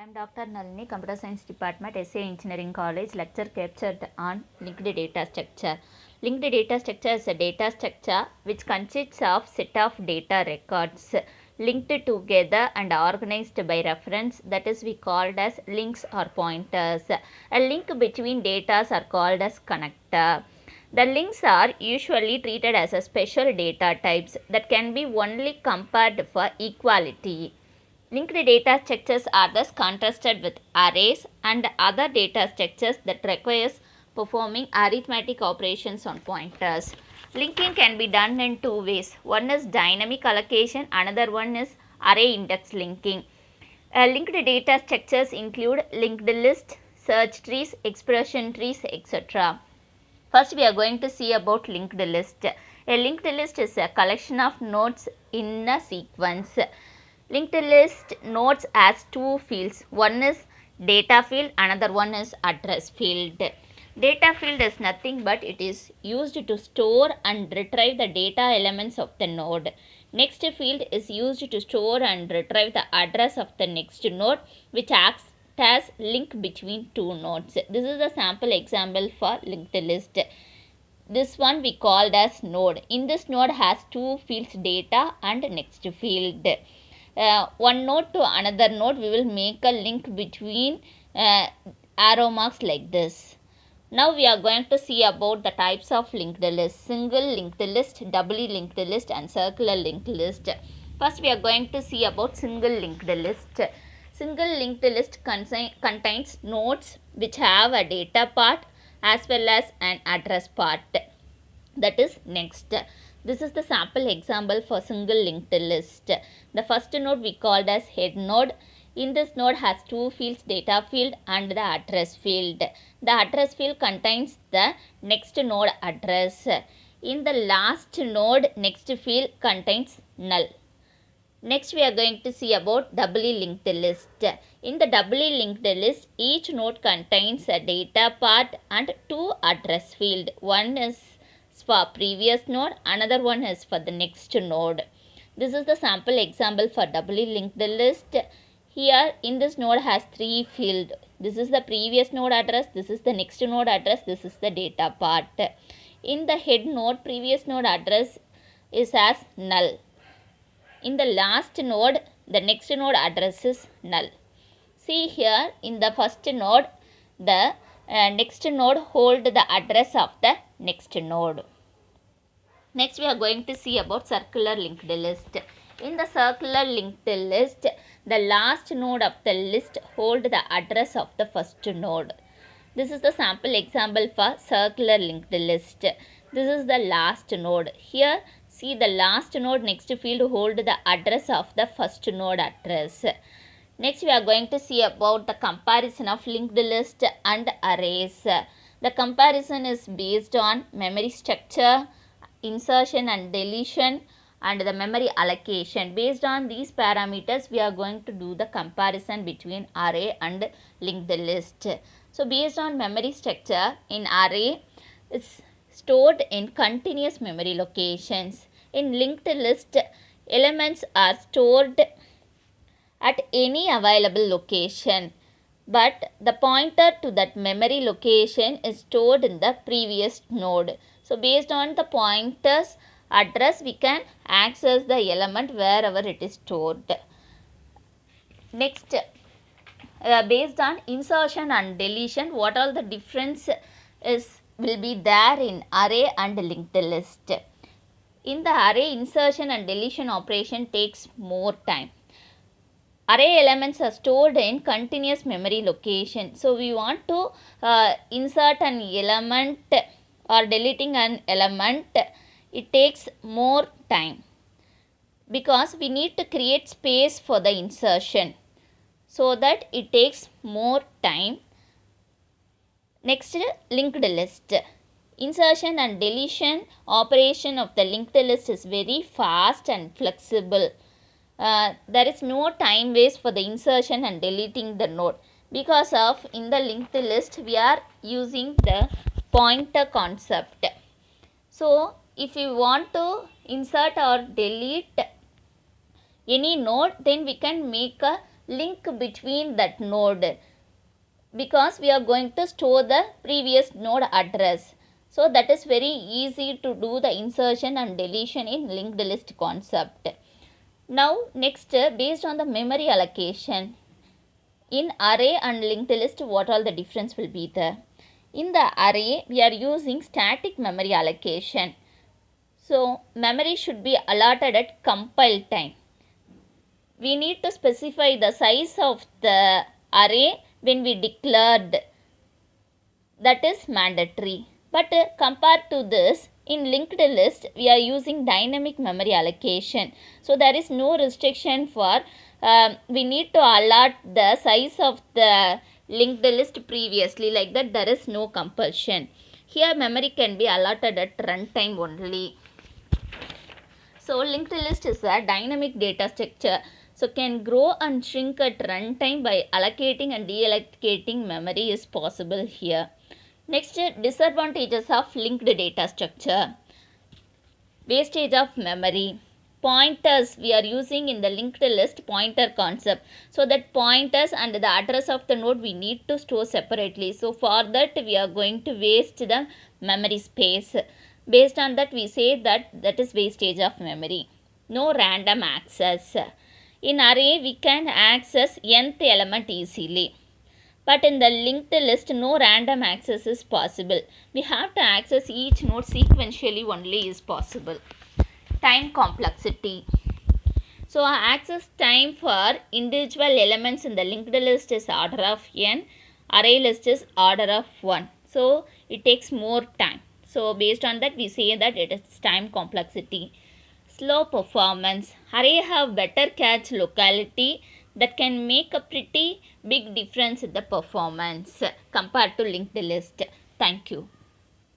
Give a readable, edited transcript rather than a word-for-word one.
am Dr. Nalini, Computer Science Department, SA Engineering College, lecture captured on linked data structure. Linked data structure is a data structure which consists of set of data records linked together and organized by reference, that is we called as links or pointers. A link between data are called as connector. The links are usually treated as a special data types that can be only compared for equality. Linked data structures are thus contrasted with arrays and other data structures that requires performing arithmetic operations on pointers. Linking can be done in two ways. One is dynamic allocation, another one is array index linking. Linked data structures include linked list, search trees, expression trees, etc. First, we are going to see about linked list. A linked list is a collection of nodes in a sequence. Linked list nodes has two fields. One is data field, another one is address field. Data field is nothing but it is used to store and retrieve the data elements of the node. Next field is used to store and retrieve the address of the next node, which acts as link between two nodes. This is the sample example for linked list. This one we called as node. In this node has two fields, data and next field. One node to another node, we will make a link between arrow marks like this. Now we are going to see about the types of linked list: single linked list, doubly linked list and circular linked list. First we are going to see about single linked list. Single linked list contains nodes which have a data part as well as an address part. That is next. This is the sample example for single linked list. The first node we called as head node. In this node has two fields, data field and the address field. The address field contains the next node address. In the last node, next field contains null. Next we are going to see about doubly linked list. In the doubly linked list, each node contains a data part and two address field. One is for previous node, another one is for the next node. This is the sample example for doubly linked list. Here in this node has three fields. This is the previous node address, this is the next node address, this is the data part. In the head node, previous node address is as null. In the last node, the next node address is null. See here in the first node, the next node hold the address of the next node. Next we are going to see about circular linked list. In the circular linked list, the last node of the list hold the address of the first node. This is the sample example for circular linked list. This is the last node. Here see the last node next field hold the address of the first node address. Next we are going to see about the comparison of linked list and arrays. The comparison is based on memory structure, insertion and deletion and the memory allocation. Based on these parameters, we are going to do the comparison between array and linked list. So based on memory structure, in array it's stored in continuous memory locations. In linked list, elements are stored at any available location, but the pointer to that memory location is stored in the previous node. So based on the pointer's address, we can access the element wherever it is stored. Next, based on insertion and deletion, what all the difference will be there in array and linked list. In the array, insertion and deletion operation takes more time. Array elements are stored in continuous memory location. So we want to insert an element or deleting an element, it takes more time because we need to create space for the insertion, so that it takes more time. Next, linked list. Insertion and deletion operation of the linked list is very fast and flexible. There is no time waste for the insertion and deleting the node, because of in the linked list we are using the pointer concept. So if we want to insert or delete any node, then we can make a link between that node, because we are going to store the previous node address. So that is very easy to do the insertion and deletion in linked list concept. Now next, based on the memory allocation, in array and linked list, what all the difference will be there? In the array, we are using static memory allocation. So memory should be allotted at compile time. We need to specify the size of the array when we declared, that is mandatory. But compared to this, in linked list, we are using dynamic memory allocation. So there is no restriction for we need to allot the size of the linked list previously, like that there is no compulsion. Here memory can be allotted at runtime only. So linked list is a dynamic data structure. So can grow and shrink at runtime by allocating and deallocating memory is possible here. Next, disadvantages of linked data structure. Wastage of memory. Pointers, we are using in the linked list pointer concept. So that pointers and the address of the node we need to store separately. So for that we are going to waste the memory space. Based on that we say that is wastage of memory. No random access. In array we can access nth element easily. But in the linked list, no random access is possible. We have to access each node sequentially only is possible. Time complexity. So our access time for individual elements in the linked list is order of n, array list is order of 1. So it takes more time. So based on that we say that it is time complexity. Slow performance. Array have better cache locality that can make a pretty big difference in the performance compared to linked list. Thank you.